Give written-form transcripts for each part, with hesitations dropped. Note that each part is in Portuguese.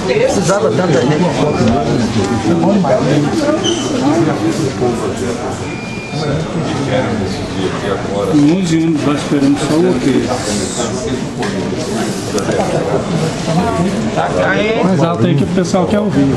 Precisava tanta gente. É bom demais. 11 anos lá esperando só o quê? Mais alto aí que o pessoal quer ouvir.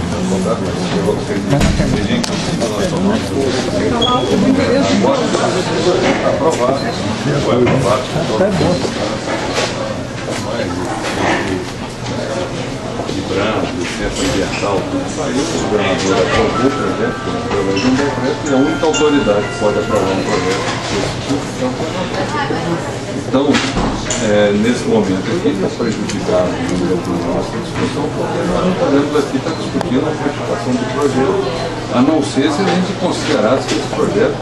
Licença ambiental, aí o governador aprovou o projeto, através de um decreto, e a única autoridade que pode aprovar um projeto desse tipo é o governador. Então, nesse momento aqui, está prejudicado a nossa discussão, porque nós não podemos aqui estar discutindo a modificação do projeto, a não ser se a gente considerasse que esse projeto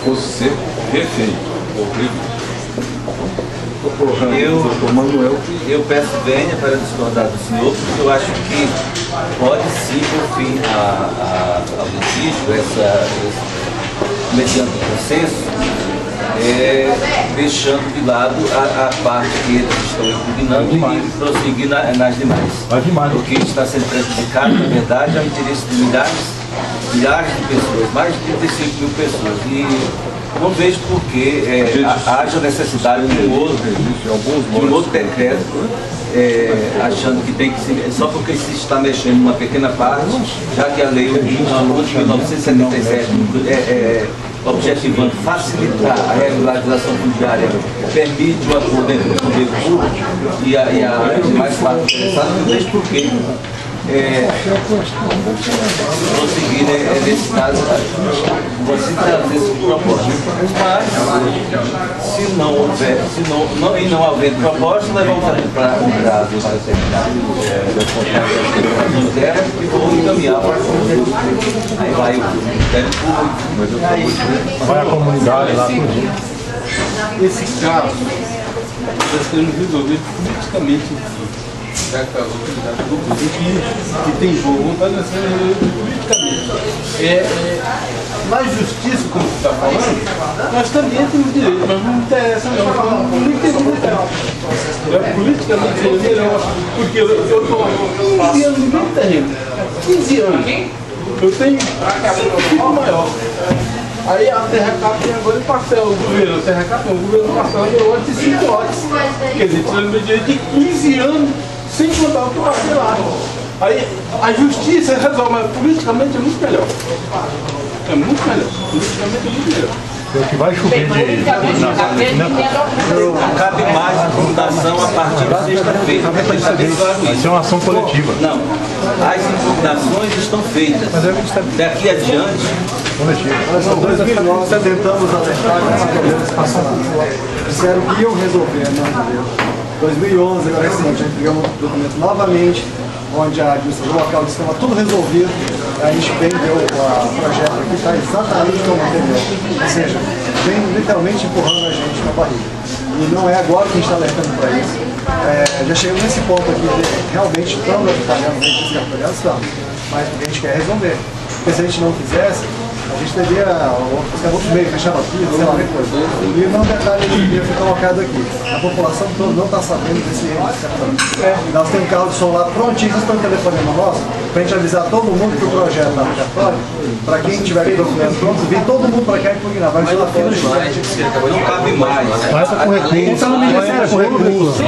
fosse ser refeito ou revisto. Eu peço venha para discordar do senhor, porque eu acho que pode sim por fim ao litígio, mediante o consenso, deixando de lado a parte que eles estão impugnando e prosseguir nas demais. Porque está sendo prejudicado, na verdade, ao interesse de milhares de pessoas, mais de 35 mil pessoas. E não vejo por que haja necessidade de um outro decreto, achando que tem que ser, só porque se está mexendo numa pequena parte, já que a lei de 1977 objetivando facilitar a regularização fundiária permite o acordo entre o poder público e as demais partes interessadas, não vejo por que conseguir, nesse caso, você trazer esse propósito. Mas, se não houver, e não haver proposta, nós vamos fazer para o prazo para terminar e vou encaminhar para o aí vai o Ministério Público, Vai a comunidade lá. Esse caso está sendo resolvido politicamente. Já que a autoridade do poder que tem jogo, está sendo resolvido politicamente. Na justiça, como você está falando, nós também temos direito, mas não interessa não. Politicamente seria melhor, porque eu estou 15 anos no mesmo terreno. 15 anos. Eu tenho um filho maior. Aí a terra capa tem agora em parcela, o governo, a terra capa, o governo parcela meu lote de 5 lotes. Quer dizer, tirando meu direito de 15 anos sem contar o que eu passei lá. Aí a justiça resolve, mas politicamente é muito melhor. É muito melhor. Politicamente é muito melhor. O que vai chover não cabe mais a impugnação a partir de sexta-feira. vai ser uma ação coletiva. Não, as impugnações estão feitas. Daqui adiante. Nós em 2009 tentamos alertar que esses problemas passaram. Disseram que iam resolver, não resolveram. 2011, agora recente, entregamos um documento novamente, onde a administração local disse que estava tudo resolvido. A gente vem deu o projeto aqui, está exatamente como entendeu. Ou seja, vem literalmente empurrando a gente na barriga. E não é agora que a gente está alertando para isso. Já chegamos nesse ponto aqui de realmente estamos pagando os cartórios, estamos, mas porque a gente quer resolver. Porque se a gente não quisesse, a gente teria outros meios, fechava aqui, sei lá, coisa. E não detalhe que devia ficar colocado aqui. A população toda não está sabendo desse cartão. Nós temos um carro de celular prontinho, vocês estão telefonando nosso, para a gente avisar todo mundo que o projeto está no cartório, para quem tiver aqui documento pronto, vir todo mundo para cá e impugnar. Vai lá fila de não cabe mais. Vai com recurso.